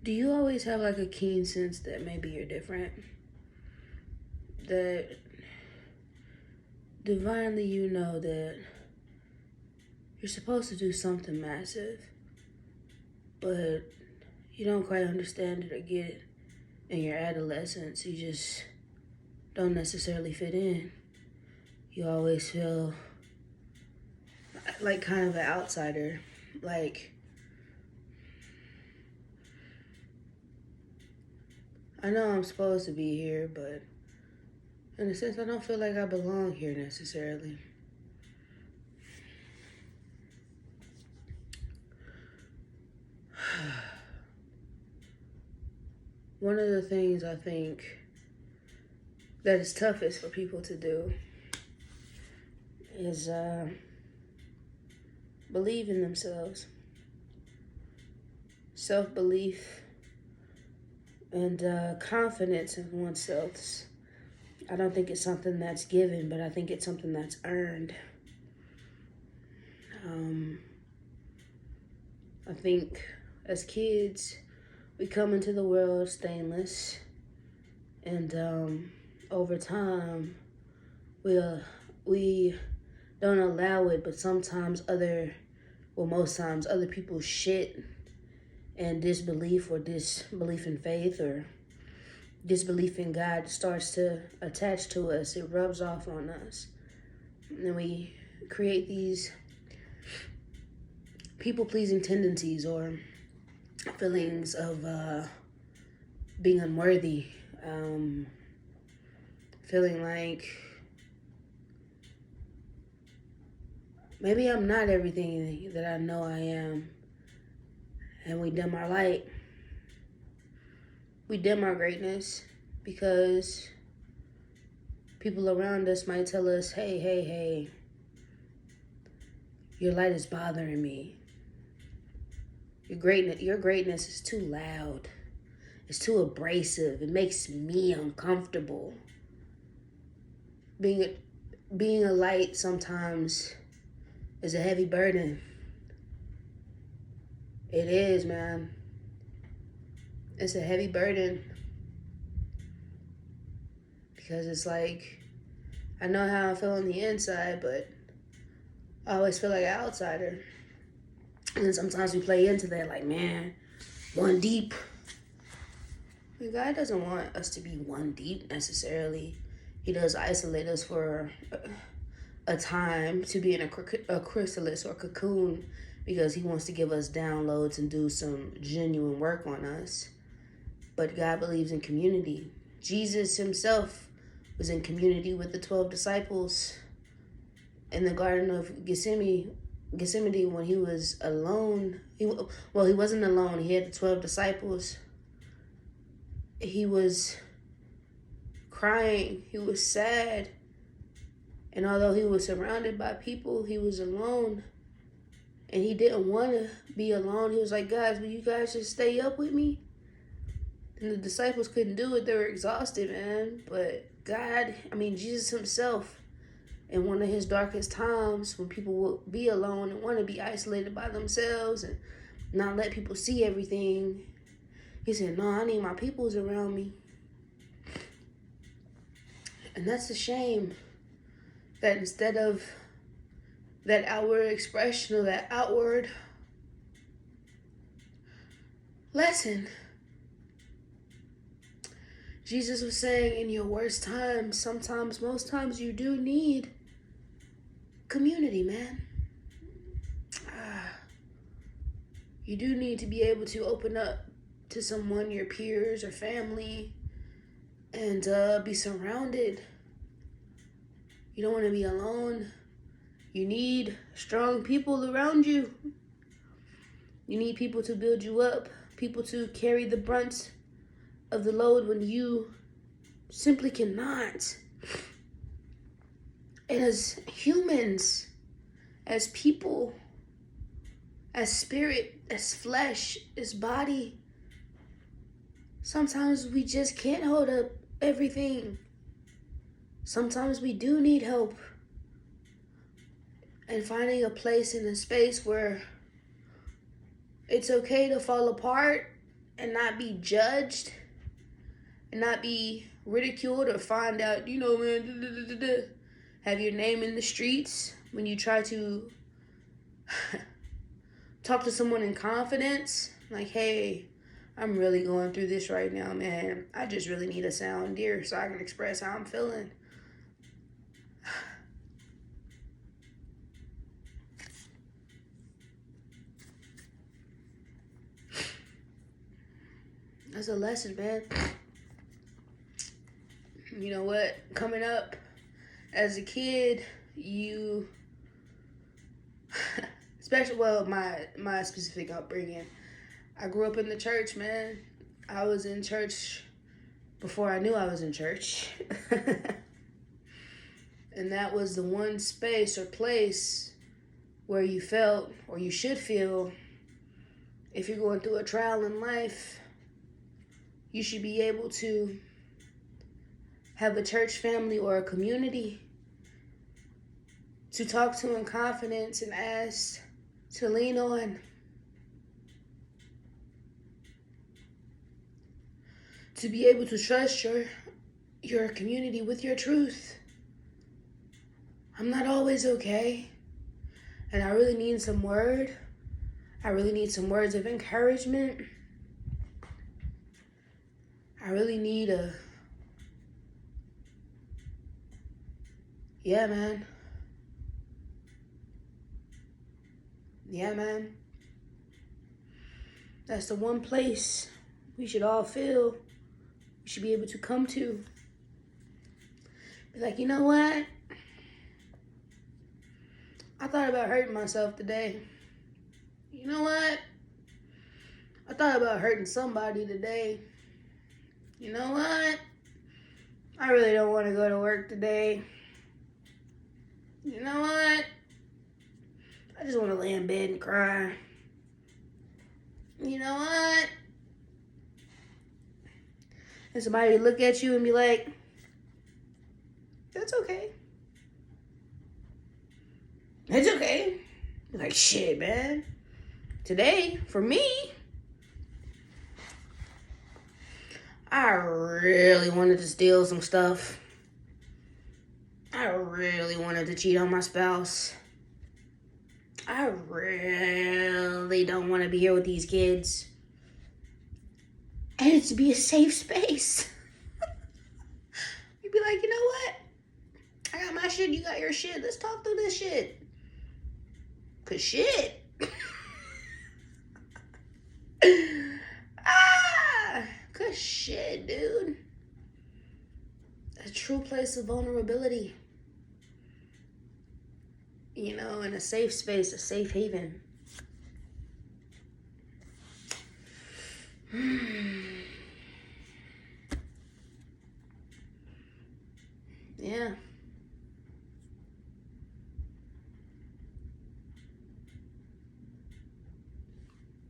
Do you always have like a keen sense that maybe you're different? That divinely you know that you're supposed to do something massive, but you don't quite understand it or get it in your adolescence. You just don't necessarily fit in. You always feel like kind of an outsider. Like, I know I'm supposed to be here, but in a sense, I don't feel like I belong here necessarily. One of the things I think that is toughest for people to do is believe in themselves. Self-belief and confidence in oneself. I don't think it's something that's given, but I think it's something that's earned. I think as kids, we come into the world stainless, and over time, we don't allow it, but sometimes most times other people's shit and disbelief or disbelief in faith or disbelief in God starts to attach to us. It rubs off on us. And we create these people-pleasing tendencies or feelings of being unworthy, feeling like maybe I'm not everything that I know I am. And we dim our light. We dim our greatness because people around us might tell us, hey, your light is bothering me. Your greatness is too loud. It's too abrasive. It makes me uncomfortable. Being a light sometimes is a heavy burden. It is, man. It's a heavy burden. Because it's like, I know how I feel on the inside, but I always feel like an outsider. And sometimes we play into that, like, man, one deep. And God doesn't want us to be one deep necessarily. He does isolate us for a time to be in a chrysalis or cocoon because he wants to give us downloads and do some genuine work on us. But God believes in community. Jesus himself was in community with the 12 disciples in the Garden of Gethsemane when he was alone. He wasn't alone. He had the 12 disciples. He was crying. He was sad. And although he was surrounded by people, he was alone. And he didn't want to be alone. He was like, guys, will you guys just stay up with me? And the disciples couldn't do it. They were exhausted, man. But Jesus himself, in one of his darkest times, when people will be alone and want to be isolated by themselves and not let people see everything, he said, no, I need my peoples around me. And that's a shame that instead of that outward expression or that outward lesson, Jesus was saying in your worst times, sometimes, most times, you do need community, man. You do need to be able to open up to someone, your peers or family, and be surrounded. You don't want to be alone. You need strong people around you. You need people to build you up, people to carry the brunt of the load when you simply cannot. And as humans, as people, as spirit, as flesh, as body, sometimes we just can't hold up everything. Sometimes we do need help. And finding a place in a space where it's okay to fall apart and not be judged and not be ridiculed or find out, man, have your name in the streets when you try to talk to someone in confidence, like, hey, I'm really going through this right now, man. I just really need a sound ear so I can express how I'm feeling. That's a lesson, man. You know what? Coming up as a kid, you, especially, well, my specific upbringing, I grew up in the church, man. I was in church before I knew I was in church. And that was the one space or place where you felt, or you should feel, if you're going through a trial in life, you should be able to have a church family or a community to talk to in confidence and ask to lean on. To be able to trust your community with your truth. I'm not always okay. And I really need some word. I really need some words of encouragement. I really need yeah, man. Yeah, man. That's the one place we should all feel. We should be able to come to. Be like, you know what? I thought about hurting myself today. You know what? I thought about hurting somebody today. You know what? I really don't want to go to work today. You know what? I just want to lay in bed and cry. You know what? And somebody look at you and be like, that's okay. It's okay. You're like, shit, man. Today, for me, I really wanted to steal some stuff. I really wanted to cheat on my spouse. I really don't want to be here with these kids. And it's to be a safe space. You'd be like, you know what? I got my shit, you got your shit. Let's talk through this shit. Cause shit. Cause shit, dude. A true place of vulnerability. You know, in a safe space, a safe haven. Yeah.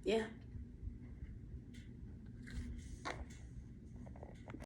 Yeah.